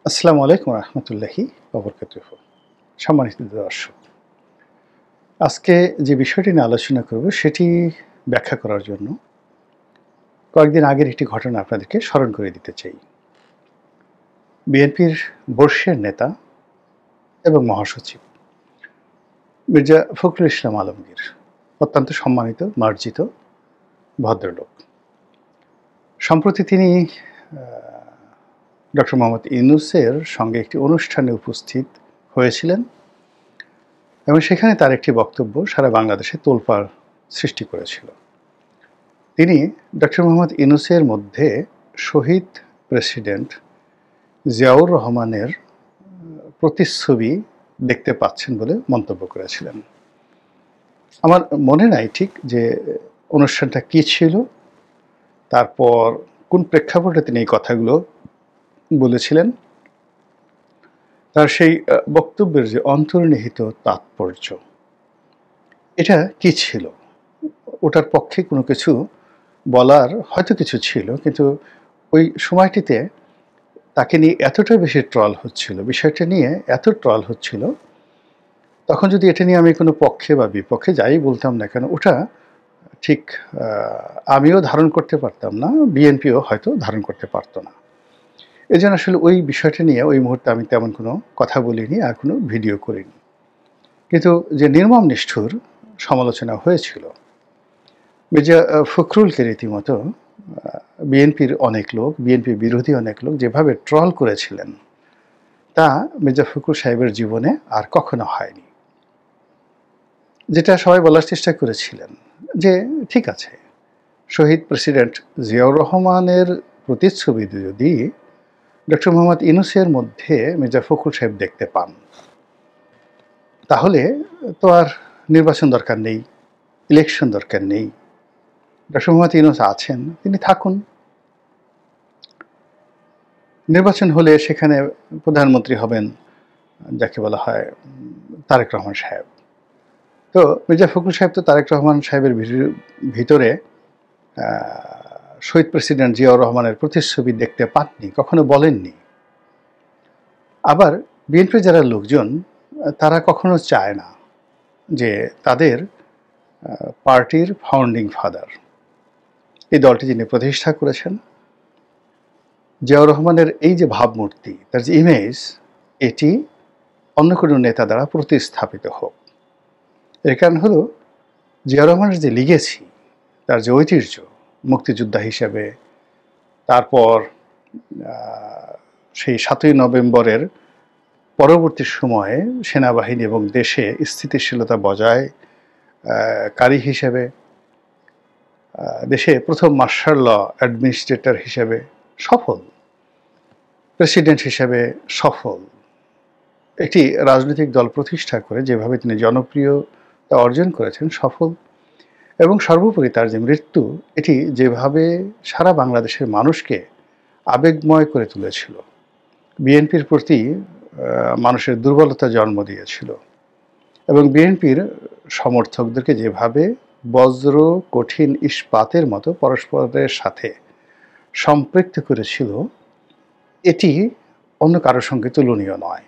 আসসালামু আলাইকুম রহমতুল্লাহি ওবরকাতুহু। সম্মানিত দর্শক, আজকে যে বিষয়টি নিয়ে আলোচনা করব সেটি ব্যাখ্যা করার জন্য কয়েকদিন আগের একটি ঘটনা আপনাদেরকে স্মরণ করে দিতে চাই। বিএনপির বর্ষীয় নেতা এবং মহাসচিব মির্জা ফখরুল ইসলাম আলমগীর অত্যন্ত সম্মানিত, মার্জিত ভদ্রলোক। সম্প্রতি তিনি ডক্টর মোহাম্মদ ইউনূসের সঙ্গে একটি অনুষ্ঠানে উপস্থিত হয়েছিলেন এবং সেখানে তার একটি বক্তব্য সারা বাংলাদেশে তোলপাড় সৃষ্টি করেছিল। তিনি ডক্টর মোহাম্মদ ইউনূসের মধ্যে শহীদ প্রেসিডেন্ট জিয়াউর রহমানের প্রতিচ্ছবি দেখতে পাচ্ছেন বলে মন্তব্য করেছিলেন। আমার মনে নাই ঠিক যে অনুষ্ঠানটা কী ছিল, তারপর কোন প্রেক্ষাপটে তিনি এই কথাগুলো বলেছিলেন। তার সেই বক্তব্যের যে অন্তর্নিহিত তাৎপর্য, এটা কী ছিল, ওটার পক্ষে কোনো কিছু বলার হয়তো কিছু ছিল, কিন্তু ওই সময়টিতে তাকে নিয়ে এতটা বেশি ট্রল হচ্ছিল, বিষয়টা নিয়ে এত ট্রল হচ্ছিল, তখন যদি এটা নিয়ে আমি কোনো পক্ষে বা বিপক্ষে যাই বলতাম না কেন, ওটা ঠিক আমিও ধারণ করতে পারতাম না, বিএনপিও হয়তো ধারণ করতে পারতো না। এই জন্য আসলে ওই বিষয়টা নিয়ে ওই মুহূর্তে আমি তেমন কোনো কথা বলিনি আর কোনো ভিডিও করিনি। কিন্তু যে নির্মম নিষ্ঠুর সমালোচনা হয়েছিল মির্জা ফখরুলকে রীতিমতো বিএনপির অনেক লোক, বিএনপি বিরোধী অনেক লোক যেভাবে ট্রল করেছিলেন, তা মির্জা ফখরুল সাহেবের জীবনে আর কখনো হয়নি। যেটা সবাই বলার চেষ্টা করেছিলেন যে ঠিক আছে, শহীদ প্রেসিডেন্ট জিয়াউর রহমানের প্রতিচ্ছবি যদি ডক্টর মোহাম্মদ ইউনূসের মধ্যে মির্জা ফখরুল সাহেব দেখতে পান, তাহলে তো আর নির্বাচন দরকার নেই, ইলেকশন দরকার নেই। ডক্টর মোহাম্মদ ইউনূস আছেন, তিনি থাকুন। নির্বাচন হলে সেখানে প্রধানমন্ত্রী হবেন যাকে বলা হয় তারেক রহমান সাহেব। তো মির্জা ফখরুল সাহেব তো তারেক রহমান সাহেবের ভিতরে শহীদ প্রেসিডেন্ট জিয়াউর রহমানের প্রতিচ্ছবি দেখতে পাননি, কখনো বলেননি। আবার বিএনপির যারা লোকজন, তারা কখনো চায় না যে তাদের পার্টির ফাউন্ডিং ফাদার, এই দলটি যিনি প্রতিষ্ঠা করেছেন, জিয়াউর রহমানের এই যে ভাবমূর্তি, তার যে ইমেজ, এটি অন্য কোনো নেতা দ্বারা প্রতিস্থাপিত হোক। এর কারণ হলো জিয়াউর রহমানের যে লিগেসি, তার যে ঐতিহ্য, মুক্তিযোদ্ধা হিসেবে, তারপর সেই ৭ই নভেম্বরের পরবর্তী সময়ে সেনাবাহিনী এবং দেশে স্থিতিশীলতা বজায় কারী হিসেবে, দেশে প্রথম মার্শাল ল অ্যাডমিনিস্ট্রেটর হিসেবে সফল, প্রেসিডেন্ট হিসেবে সফল, একটি রাজনৈতিক দল প্রতিষ্ঠা করে যেভাবে তিনি জনপ্রিয়তা অর্জন করেছেন, সফল, এবং সর্বোপরি তার যে মৃত্যু, এটি যেভাবে সারা বাংলাদেশের মানুষকে আবেগময় করে তুলেছিল, বিএনপির প্রতি মানুষের দুর্বলতা জন্ম দিয়েছিল, এবং বিএনপির সমর্থকদেরকে যেভাবে বজ্র কঠিন ইস্পাতের মতো পরস্পরের সাথে সম্পৃক্ত করেছিল, এটি অন্য কারোর সঙ্গে তুলনীয় নয়।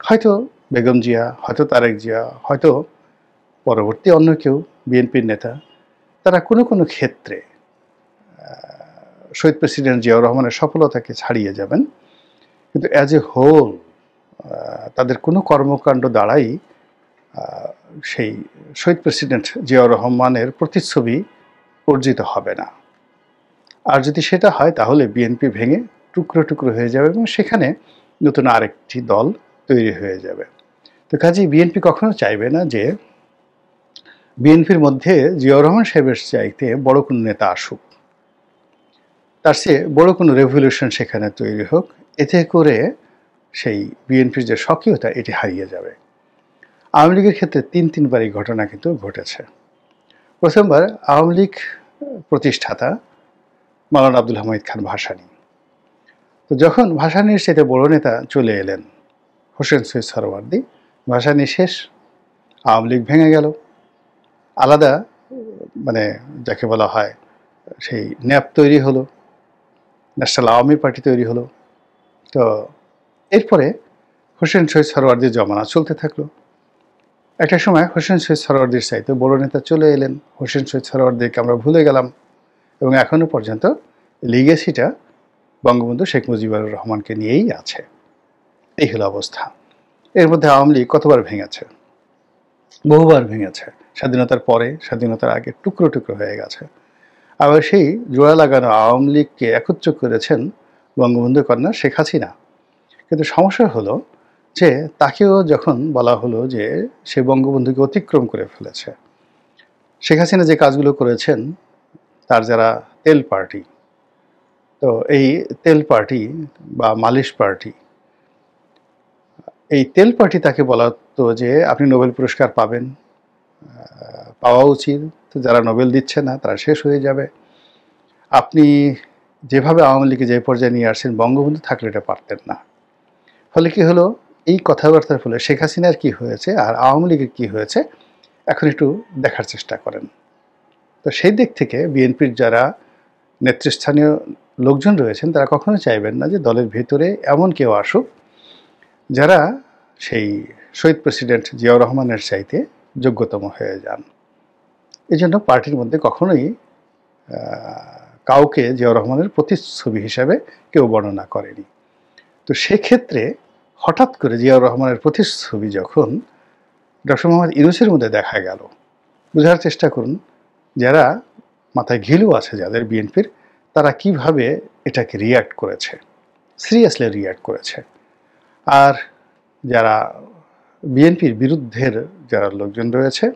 হয়তো বেগম জিয়া, হয়তো তারেক জিয়া, হয়তো পরবর্তী অন্য কেউ বিএনপির নেতা, তারা কোনো কোনো ক্ষেত্রে শহীদ প্রেসিডেন্ট জিয়াউর রহমানের সফলতাকে ছাড়িয়ে যাবেন, কিন্তু অ্যাজ এ হোল তাদের কোনো কর্মকাণ্ড দ্বারাই সেই শহীদ প্রেসিডেন্ট জিয়াউর রহমানের প্রতিচ্ছবি অর্জিত হবে না। আর যদি সেটা হয়, তাহলে বিএনপি ভেঙে টুকরো টুকরো হয়ে যাবে এবং সেখানে নতুন আরেকটি দল তৈরি হয়ে যাবে। তো কাজেই বিএনপি কখনো চাইবে না যে বিএনপির মধ্যে জিয়াউর রহমান সাহেবের চাইতে বড় কোনো নেতা আসুক, তার চেয়ে বড় কোনো রেভলিউশন সেখানে তৈরি হোক, এতে করে সেই বিএনপির যে স্বকীয়তা, এটি হারিয়ে যাবে। আওয়ামী লীগের ক্ষেত্রে তিনবার এই ঘটনা কিন্তু ঘটেছে। প্রথমবার আওয়ামী লীগ প্রতিষ্ঠাতা মাওলানা আব্দুল হামিদ খান ভাসানী, তো যখন ভাসানীর চাইতে বড় নেতা চলে এলেন হোসেন সৈয়দ সোহরাওয়ার্দী, ভাসানী শেষ, আওয়ামী লীগ ভেঙে গেল, আলাদা মানে যাকে বলা হয় সেই ন্যাপ তৈরি হলো, ন্যাশনাল আওয়ামী পার্টি তৈরি হলো। তো এরপরে হোসেন শহীদ সরওয়ার্দির জমানা চলতে থাকলো। একটা সময় হোসেন শহীদ সরওয়ার্দির চাইতে বড় নেতা চলে এলেন। হোসেন শহীদ সরওয়ার্দিকে আমরা ভুলে গেলাম এবং এখনো পর্যন্ত লিগেসিটা বঙ্গবন্ধু শেখ মুজিবুর রহমানকে নিয়েই আছে। এই হলো অবস্থা। এর মধ্যে আওয়ামী লীগ কতবার ভেঙেছে, বহুবার ভেঙেছে। স্বাধীনতার পরে, স্বাধীনতার আগে টুকরো টুকরো হয়ে গেছে। আবার সেই জোড়া লাগানো আওয়ামী লীগকে একত্র করেছেন বঙ্গবন্ধু কন্যা শেখ হাসিনা। কিন্তু সমস্যা হলো যে তাকেও যখন বলা হলো যে সে বঙ্গবন্ধুকে অতিক্রম করে ফেলেছে, শেখ হাসিনা যে কাজগুলো করেছেন, তার যারা তেল পার্টি, তো এই তেল পার্টি বা মালিশ পার্টি, এই তেল পার্টি তাকে বলাতো যে আপনি নোবেল পুরস্কার পাবেন, পাওয়া উচিত, তো যারা নোবেল দিচ্ছে না তারা শেষ হয়ে যাবে। আপনি যেভাবে আওয়ামী লীগকে যে পর্যায়ে নিয়ে আসছেন, বঙ্গবন্ধু থাকলে এটা পারতেন না। ফলে কি হলো, এই কথাবার্তার ফলে শেখ হাসিনার কি হয়েছে আর আওয়ামী লীগের কি হয়েছে এখন একটু দেখার চেষ্টা করেন। তো সেই দিক থেকে বিএনপির যারা নেতৃস্থানীয় লোকজন রয়েছেন তারা কখনো চাইবেন না যে দলের ভেতরে এমন কেউ আসুক যারা সেই শহীদ প্রেসিডেন্ট জিয়াউর রহমানের চাইতে যোগ্যতম হয়ে যান। এই জন্য পার্টির মধ্যে কখনোই কাউকে জিয়াউর রহমানের প্রতিচ্ছবি হিসাবে কেউ বর্ণনা করেনি। তো সেক্ষেত্রে হঠাৎ করে জিয়াউর রহমানের প্রতিচ্ছবি যখন ডক্টর মোহাম্মদ ইউনূসের মধ্যে দেখা গেল, বোঝার চেষ্টা করুন যারা মাথায় ঘিলু আছে যাদের বিএনপির, তারা কিভাবে এটাকে রিয়্যাক্ট করেছে, সিরিয়াসলি রিয়্যাক্ট করেছে। আর যারা বিএনপির বিরুদ্ধের যারা লোকজন রয়েছে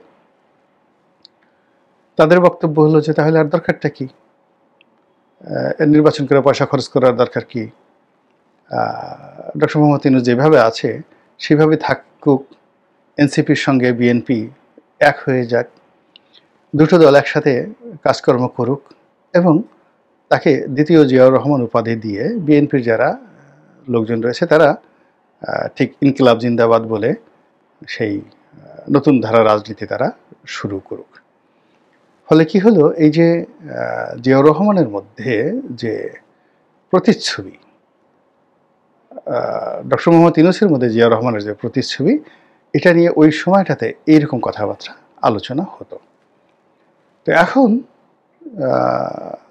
তাদের বক্তব্য হলো যে তাহলে আর দরকারটা কি, নির্বাচন করে পয়সা খরচ করার দরকার কি, ডক্টর মোহাম্মদ ইউনূস যেভাবে আছে সেভাবে থাকুক, এনসিপির সঙ্গে বিএনপি এক হয়ে যাক, দুটো দল একসাথে কাজকর্ম করুক এবং তাকে দ্বিতীয় জিয়াউর রহমান উপাধি দিয়ে বিএনপির যারা লোকজন রয়েছে তারা ঠিক ইনকিলাব জিন্দাবাদ বলে সেই নতুন ধারা রাজনীতি তারা শুরু করুক। ফলে কি হলো, এই যে জিয়াউর রহমানের মধ্যে যে প্রতিচ্ছবি, ডক্টর মোহাম্মদ ইউনূসের মধ্যে জিয়াউর রহমানের যে প্রতিচ্ছবি, এটা নিয়ে ওই সময়টাতে এইরকম কথাবার্তা আলোচনা হতো। তো এখন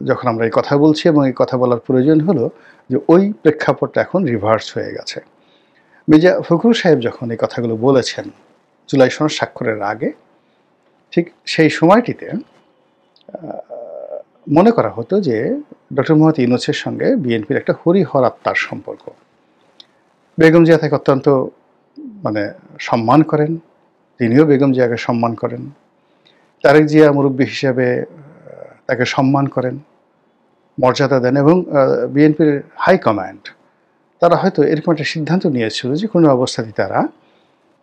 যখন আমরা এই কথা বলছি এবং এই কথা বলার প্রয়োজন হলো যে ওই প্রেক্ষাপটটা এখন রিভার্স হয়ে গেছে। মির্জা ফখরুল সাহেব যখন এই কথাগুলো বলেছেন জুলাই সনদ স্বাক্ষরের আগে, ঠিক সেই সময়টিতে মনে করা হতো যে ডক্টর মোহাম্মদ ইউনূসের সঙ্গে বিএনপির একটা হরিহর আত্মার সম্পর্ক। বেগম জিয়া তাকে অত্যন্ত সম্মান করেন, তিনিও বেগম জিয়াকে সম্মান করেন, তারেক জিয়া মুরব্বী হিসেবে তাকে সম্মান করেন, মর্যাদা দেন এবং বিএনপির হাইকমান্ড তারা হয়তো এরকম একটা সিদ্ধান্ত নিয়েছিল যে কোনো অবস্থাতেই তারা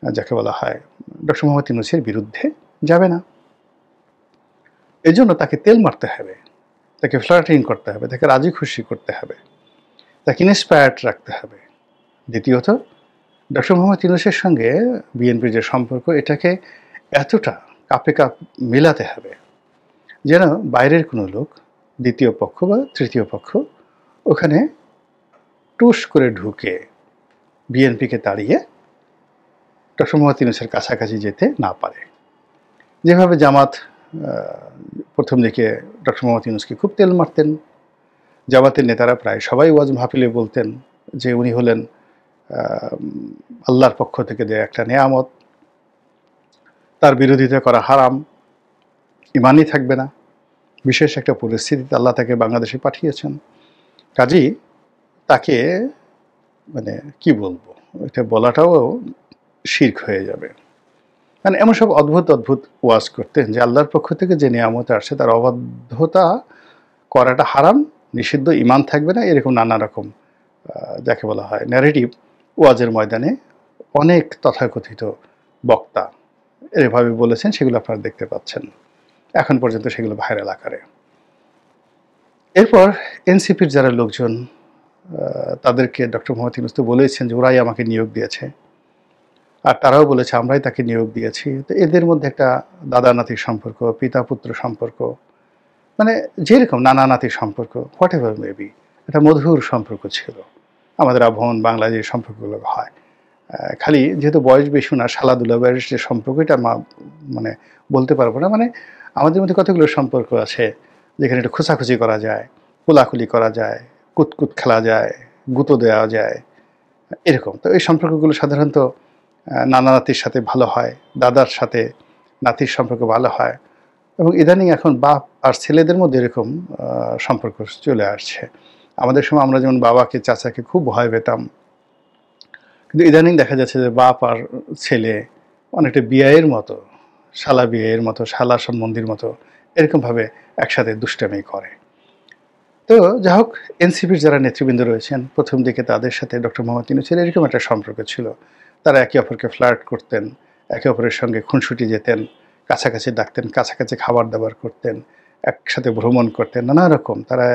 যাকে বলা হয় ডক্টর মোহাম্মদ ইউনূসের বিরুদ্ধে যাবে না। এই জন্য তাকে তেল মারতে হবে, তাকে ফ্লাটারিং করতে হবে, তাকে রাজি খুশি করতে হবে, তাকে ইন্সপায়ার্ড রাখতে হবে। দ্বিতীয়ত ডক্টর মোহাম্মদ ইউনূসের সঙ্গে বিএনপির যে সম্পর্ক, এটাকে এতটা কাপে কাপ মেলাতে হবে যেন বাইরের কোনো লোক, দ্বিতীয় পক্ষ বা তৃতীয় পক্ষ, ওখানে টুস করে ঢুকে বিএনপিকে তাড়িয়ে ডক্টর মোহাম্মদ ইউনূসের কাছাকাছি যেতে না পারে। যেভাবে জামাত প্রথম দিকে ডক্টর মোহাম্মদ ইউনূসকে খুব তেল মারতেন, জামাতের নেতারা প্রায় সবাই ওয়াজ মাহফিলে বলতেন যে উনি হলেন আল্লাহর পক্ষ থেকে দেয়া একটা নেয়ামত, তার বিরোধিতা করা হারাম, ইমানই থাকবে না। বিশেষ একটা পরিস্থিতিতে আল্লাহ তাকে বাংলাদেশে পাঠিয়েছেন, কাজেই তাকে কি বলবো, এটা বলাটাও শিরক হয়ে যাবে। এমন সব অদ্ভুত অদ্ভুত ওয়াজ করতেন যে আল্লাহর পক্ষ থেকে যে নিয়ামত আসছে তার অবাধ্যতা করাটা হারাম, নিষিদ্ধ, ইমান থাকবে না, এরকম নানা রকম যাকে বলা হয় ন্যারেটিভ ওয়াজের ময়দানে অনেক তথাকথিত বক্তা এভাবে বলেছেন, সেগুলো আপনারা দেখতে পাচ্ছেন। এখন পর্যন্ত সেগুলো ভাইরাল আকারে। এরপর এনসিপির যারা লোকজন তাদেরকে ডক্টর মোহাম্মদ ইউনূস তো বলেছেন যে ওরাই আমাকে নিয়োগ দিয়েছে, আর তারাও বলেছে আমরাই তাকে নিয়োগ দিয়েছি। তো এদের মধ্যে একটা দাদা নাতির সম্পর্ক, পিতা পুত্র সম্পর্ক, যেরকম নানা নাতির সম্পর্ক, হোয়াট এভার মেবি, একটা মধুর সম্পর্ক ছিল। আমাদের আবহন বাংলা যে সম্পর্কগুলো হয়, খালি যেহেতু বয়স বেশি না, শালা দুলাভাইয়ের যে সম্পর্ক এটা মানে বলতে পারবো না। মানে আমাদের মধ্যে কতগুলো সম্পর্ক আছে যেখানে একটু খোঁচাখুচি করা যায়, কোলাকুলি করা যায়, কুতকুত খেলা যায়, গুঁতো দেওয়া যায়, এরকম। তো এই সম্পর্কগুলো সাধারণত নানা নাতির সাথে ভালো হয়, দাদার সাথে নাতির সম্পর্ক ভালো হয়, এবং ইদানিং এখন বাপ আর ছেলেদের মধ্যে এরকম সম্পর্ক চলে আসছে। আমাদের সময় আমরা যেমন বাবাকে চাচাকে খুব ভয় পেতাম, কিন্তু ইদানিং দেখা যাচ্ছে যে বাপ আর ছেলে অনেকটা বিয়ের মতো, শালা বিয়ের মতো, শালা সম্বন্ধীর মতো এরকমভাবে একসাথে দুষ্টামি করে। তো যা হোক, এনসিপির যারা নেতৃবৃন্দ রয়েছেন প্রথম দিকে তাদের সাথে ডক্টর মোহাম্মদ ইউনূসের এরকম একটা সম্পর্ক ছিল। তারা একে অপরকে ফ্লার্ট করতেন, একে অপরের সঙ্গে খুনসুটি যেতেন, কাছাকাছি ডাকতেন, কাছাকাছি খাবার দাবার করতেন, একসাথে ভ্রমণ করতেন, নানা রকম। তারা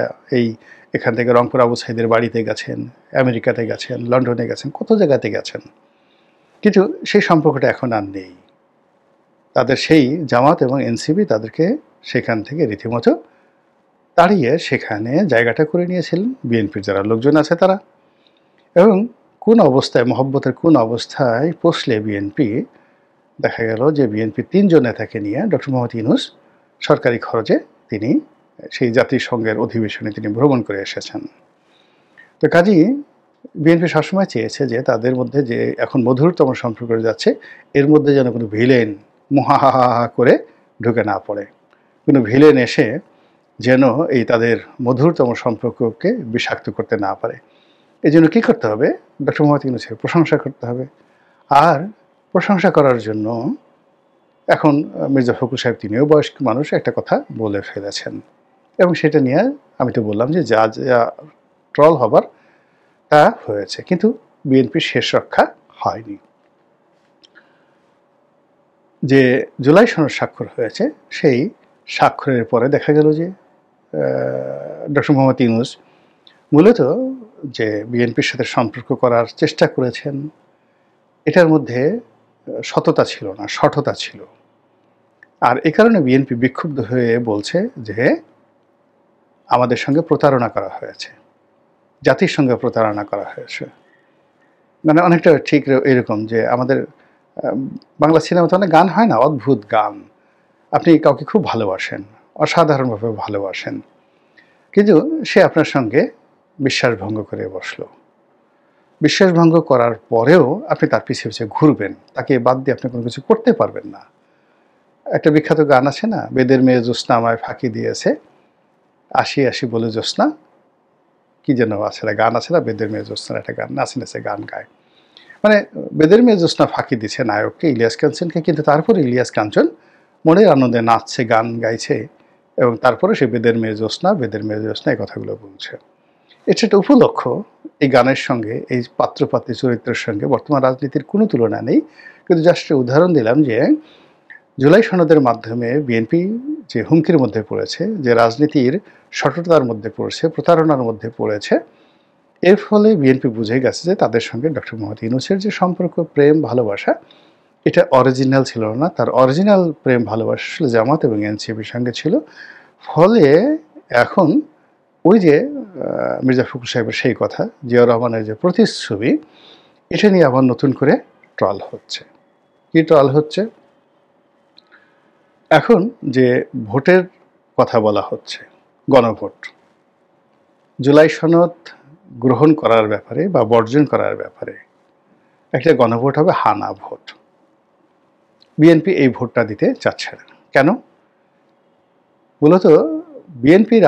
এখান থেকে রংপুর আবু সাইদের বাড়িতে গেছেন, আমেরিকাতে গেছেন, লন্ডনে গেছেন, কত জায়গাতে গেছেন। কিন্তু সেই সম্পর্কটা এখন আর নেই। তাদের সেই জামাত এবং এনসিপি তাদেরকে সেখান থেকে রীতিমতো তাড়িয়ে সেখানে জায়গাটা করে নিয়েছিলেন বিএনপির যারা লোকজন আছে তারা। এবং কোন অবস্থায়, মহব্বতের কোন অবস্থায় পৌঁছলে বিএনপি, দেখা গেল যে বিএনপি ৩ জন নেতাকে নিয়ে ডক্টর মোহাম্মদ ইউনূস সরকারি খরচে তিনি সেই জাতিসংঘের অধিবেশনে তিনি ভ্রমণ করে এসেছেন। তো কাজেই বিএনপি সবসময় চেয়েছে যে তাদের মধ্যে যে এখন মধুরতম সম্পর্ক যাচ্ছে, এর মধ্যে যেন কোনো ভিলেন মুহাহাহা করে ঢুকে না পড়ে, কোনো ভিলেন এসে যেন এই তাদের মধুরতম সম্পর্ককে বিষাক্ত করতে না পারে। এই জন্য কী করতে হবে? ডক্টর মোহাম্মদ ইউনূসের প্রশংসা করতে হবে। আর প্রশংসা করার জন্য এখন মির্জা ফখরুল সাহেব, তিনিও বয়স্ক মানুষ, একটা কথা বলে ফেলেছেন, এবং সেটা নিয়ে আমি তো বললাম যে যা যা ট্রল হবার তা হয়েছে, কিন্তু বিএনপির শেষ রক্ষা হয়নি। যে জুলাই সনদ স্বাক্ষর হয়েছে, সেই স্বাক্ষরের পরে দেখা গেল যে ডক্টর মোহাম্মদ ইউনূস মূলত যে বিএনপির সাথে সম্পর্ক করার চেষ্টা করেছেন, এটার মধ্যে সততা ছিল না, সঠতা ছিল। আর এ কারণে বিএনপি বিক্ষুব্ধ হয়ে বলছে যে আমাদের সঙ্গে প্রতারণা করা হয়েছে, জাতির সঙ্গে প্রতারণা করা হয়েছে। মানে অনেকটা ঠিক এরকম যে আমাদের বাংলা সিনেমাতে অনেক গান হয় না, অদ্ভুত গান। আপনি কাউকে খুব ভালোবাসেন, অসাধারণভাবে ভালোবাসেন, কিন্তু সে আপনার সঙ্গে বিশ্বাসভঙ্গ করে বসলো। বিশ্বাসভঙ্গ করার পরেও আপনি তার পিছিয়ে পিছিয়ে ঘুরবেন, তাকে বাদ দিয়ে আপনি কোনো কিছু করতে পারবেন না। একটা বিখ্যাত গান আছে না, বেদের মেয়ে জ্যোৎস্না আমায় ফাঁকি দিয়েছে, আসি আসি বলে জ্যোৎস্না, কি যেন আছে না, গান আছে না, বেদের মেয়ে জ্যোৎস্নার একটা গান, নাচে নাচে গান গায়। মানে বেদের মেয়ে জ্যোৎস্না ফাঁকি দিচ্ছে নায়ককে, ইলিয়াস কাঞ্চনকে, কিন্তু তারপরে ইলিয়াস কাঞ্চন মনের আনন্দে নাচছে, গান গাইছে, এবং তারপরে সে বেদের মেয়ে জ্যোৎস্না, বেদের মেয়ে জ্যোৎস্না এই কথাগুলো বলছে। এটা একটা উপলক্ষ। এই গানের সঙ্গে, এই পাত্রপাত্রী চরিত্রের সঙ্গে বর্তমান রাজনীতির কোনো তুলনা নেই, কিন্তু জাস্ট উদাহরণ দিলাম যে জুলাই সনদের মাধ্যমে বিএনপি যে হুমকির মধ্যে পড়েছে, যে রাজনীতির সঠতার মধ্যে পড়েছে, প্রতারণার মধ্যে পড়েছে, এর ফলে বিএনপি বুঝে গেছে যে তাদের সঙ্গে ডক্টর মোহাম্মদ ইউনূসের যে সম্পর্ক, প্রেম ভালোবাসা, এটা অরিজিনাল ছিল না। তার অরিজিনাল প্রেম ভালোবাসা ছিল জামাত এবং এনসিপির সঙ্গে ছিল। ফলে এখন ওই যে মির্জা ফখরুল সাহেবের সেই কথা, জিয়াউর রহমানের যে প্রতিচ্ছবি, এটা নিয়ে আবার নতুন করে ট্রল হচ্ছে। কি ট্রল হচ্ছে? এখন যে ভোটের কথা বলা হচ্ছে, গণভোট, জুলাই সনদ গ্রহণ করার ব্যাপারে বা বর্জন করার ব্যাপারে একটা গণভোট হবে, হানা ভোট। বিএনপি এই ভোটটা দিতে চাচ্ছে না। কেন? মূলত বিএনপির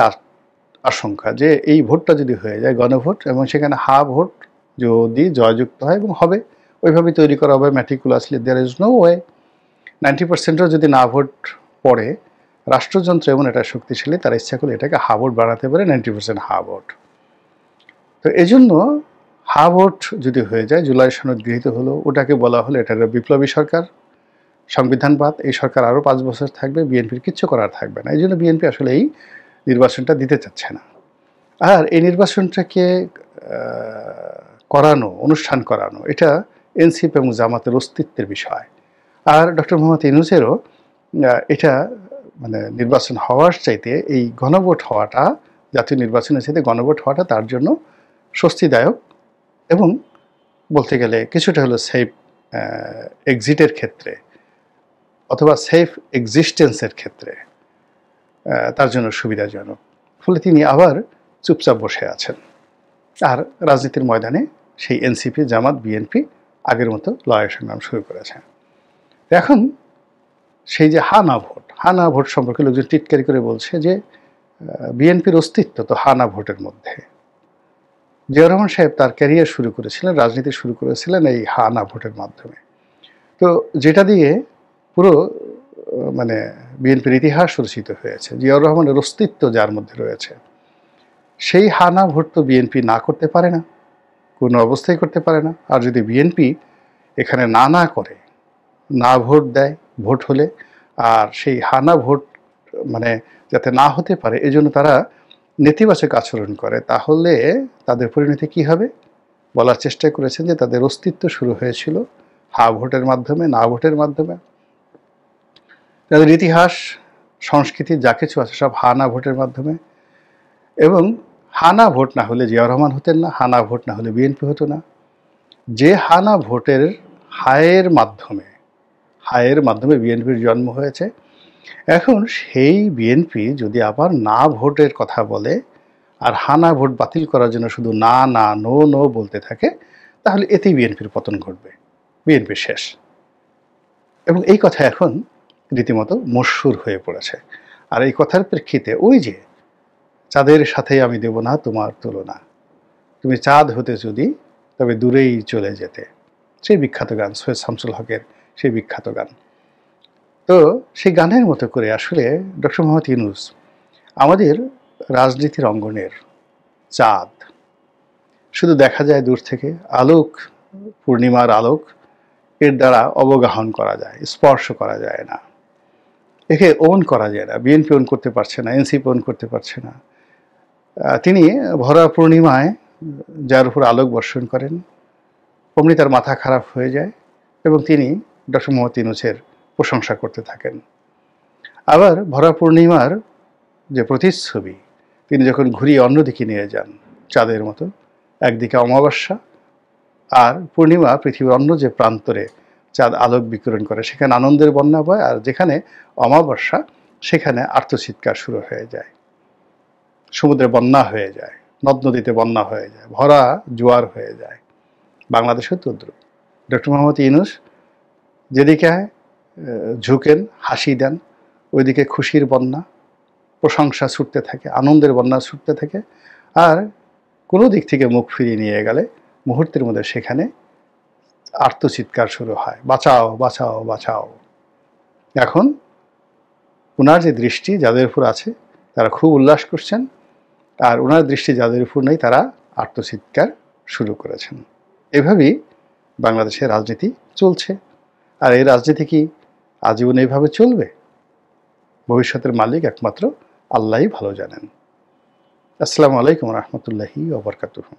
আশঙ্কা যে এই ভোটটা যদি হয়ে যায় গণভোট, এবং সেখানে হা ভোট যদি জয়যুক্ত হয়, এবং হবে ওইভাবে তৈরি করা হবে meticulously, there is no way 90%ও যদি না ভোট পড়ে, রাষ্ট্রযন্ত্র এমন একটা শক্তিশালী, তারা ইচ্ছা করলে এটাকে হা ভোট বাড়াতে পারে, 90% হা ভোট। তো এই জন্য হা ভোট যদি হয়ে যায়, জুলাই সনদ গৃহীত হলো, ওটাকে বলা হলো এটা বিপ্লবী সরকার, সংবিধানবাদ, এই সরকার আরও 5 বছর থাকবে, বিএনপির কিচ্ছু করার থাকবে না। এই জন্য বিএনপি আসলে এই নির্বাচনটা দিতে চাচ্ছে না। আর এই নির্বাচনটাকে করানো, অনুষ্ঠান করানো, এটা এনসিপি এবং জামাতের অস্তিত্বের বিষয়। আর ডক্টর মোহাম্মদ ইউনূসেরও এটা মানে নির্বাচন হওয়ার চাইতে এই গণভোট হওয়াটা, জাতীয় নির্বাচনের চাইতে গণভোট হওয়াটা তার জন্য স্বস্তিদায়ক এবং বলতে গেলে কিছুটা হলো সেফ এক্সিটের ক্ষেত্রে অথবা সেফ এক্সিস্টেন্সের ক্ষেত্রে তার জন্য সুবিধাজনক। ফলে তিনি আবার চুপচাপ বসে আছেন। আর রাজনীতির ময়দানে সেই এনসিপি, জামাত, বিএনপি আগের মতো লড়াই সংগ্রাম শুরু করেছে। এখন সেই যে হা না ভোট সম্পর্কে লোকজন টিটকারি করে বলছে যে বিএনপির অস্তিত্ব তো হা না ভোটের মধ্যে। জিয়াউর রহমান সাহেব তার ক্যারিয়ার শুরু করেছিলেন, রাজনীতি শুরু করেছিলেন এই হা না ভোটের মাধ্যমে। তো যেটা দিয়ে পুরো মানে বিএনপির ইতিহাস রচিত হয়েছে, জিয়াউর রহমানের অস্তিত্ব যার মধ্যে রয়েছে, সেই হা না ভোট তো বিএনপি না করতে পারে না, কোনো অবস্থায় করতে পারে না। আর যদি বিএনপি এখানে না করে, না ভোট দেয় ভোট হলে, আর সেই হানা ভোট মানে যাতে না হতে পারে এজন্য তারা নেতিবাচক আচরণ করে, তাহলে তাদের পরিণতি কি হবে? বলার চেষ্টা করেছেন যে তাদের অস্তিত্ব শুরু হয়েছিল হা ভোটের মাধ্যমে, না ভোটের মাধ্যমে। তাদের ইতিহাস, সংস্কৃতি যা কিছু আছে সব হা না ভোটের মাধ্যমে। এবং হানা ভোট না হলে জিয়াউর রহমান হতেন না, হানা ভোট না হলে বিএনপি হতো না। যে হানা ভোটের হায়ের মাধ্যমে বিএনপির জন্ম হয়েছে, এখন সেই বিএনপি যদি আবার না ভোটের কথা বলে আর হানা ভোট বাতিল করার জন্য শুধু না নো বলতে থাকে, তাহলে এতেই বিএনপির পতন ঘটবে, বিএনপি শেষ। এবং এই কথা এখন রীতিমতো মশহুর হয়ে পড়েছে। আর এই কথার প্রেক্ষিতে ওই যে চাঁদের সাথে আমি দেব না তোমার তুলনা, তুমি চাঁদ হতে যদি তবে দূরেই চলে যেতে, সেই বিখ্যাত গান, সৈয়দ শামসুল হকের সেই বিখ্যাত গান। তো সেই গানের মতো করে আসলে ডক্টর মোহাম্মদ ইউনূস আমাদের রাজনীতির অঙ্গনের চাঁদ। শুধু দেখা যায় দূর থেকে, আলোক, পূর্ণিমার আলোক, এর দ্বারা অবগাহন করা যায়, স্পর্শ করা যায় না, একে ওন করা যায় না। বিএনপি ওন করতে পারছে না, এনসিপি ওন করতে পারছে না। তিনি ভরা পূর্ণিমায় যার উপর আলোক বর্ষণ করেন, অমনি তার মাথা খারাপ হয়ে যায় এবং তিনি ডক্টর মোহাম্মদ ইউনূসের প্রশংসা করতে থাকেন। আবার ভরা পূর্ণিমার যে প্রতিচ্ছবি তিনি যখন ঘুরিয়ে অন্যদিকে নিয়ে যান, চাঁদের মতো, একদিকে অমাবস্যা আর পূর্ণিমা পৃথিবীর অন্য যে প্রান্তরে চাঁদ আলোক বিকিরণ করে সেখানে আনন্দের বন্যা বয়, আর যেখানে অমাবস্যা সেখানে আর্তচিৎকার শুরু হয়ে যায়, সমুদ্রে বন্যা হয়ে যায়, নদ নদীতে বন্যা হয়ে যায়, ভরা জোয়ার হয়ে যায়। বাংলাদেশেও তদ্রুপ। ডক্টর মোহাম্মদ ইউনূস যেদিকে ঝুঁকেন, হাসি দেন, ওইদিকে খুশির বন্যা, প্রশংসা ছুটতে থাকে, আনন্দের বন্যা ছুটতে থাকে। আর কোনো দিক থেকে মুখ ফিরিয়ে নিয়ে গেলে মুহূর্তের মধ্যে সেখানে আর্তচিৎকার শুরু হয়, বাঁচাও বাঁচাও বাঁচাও। এখন ওনার যে দৃষ্টি যাদের উপর আছে তারা খুব উল্লাস করছেন, আর ওনার দৃষ্টি যাদের উপর নেই তারা আর্তচিৎকার শুরু করেছেন। এভাবেই বাংলাদেশের রাজনীতি চলছে। আর এই রাজনীতি কি আজীবন এইভাবে চলবে? ভবিষ্যতের মালিক একমাত্র আল্লাহই ভালো জানেন। আসসালামু আলাইকুম রহমতুল্লাহি ওয়া বারাকাতুহু।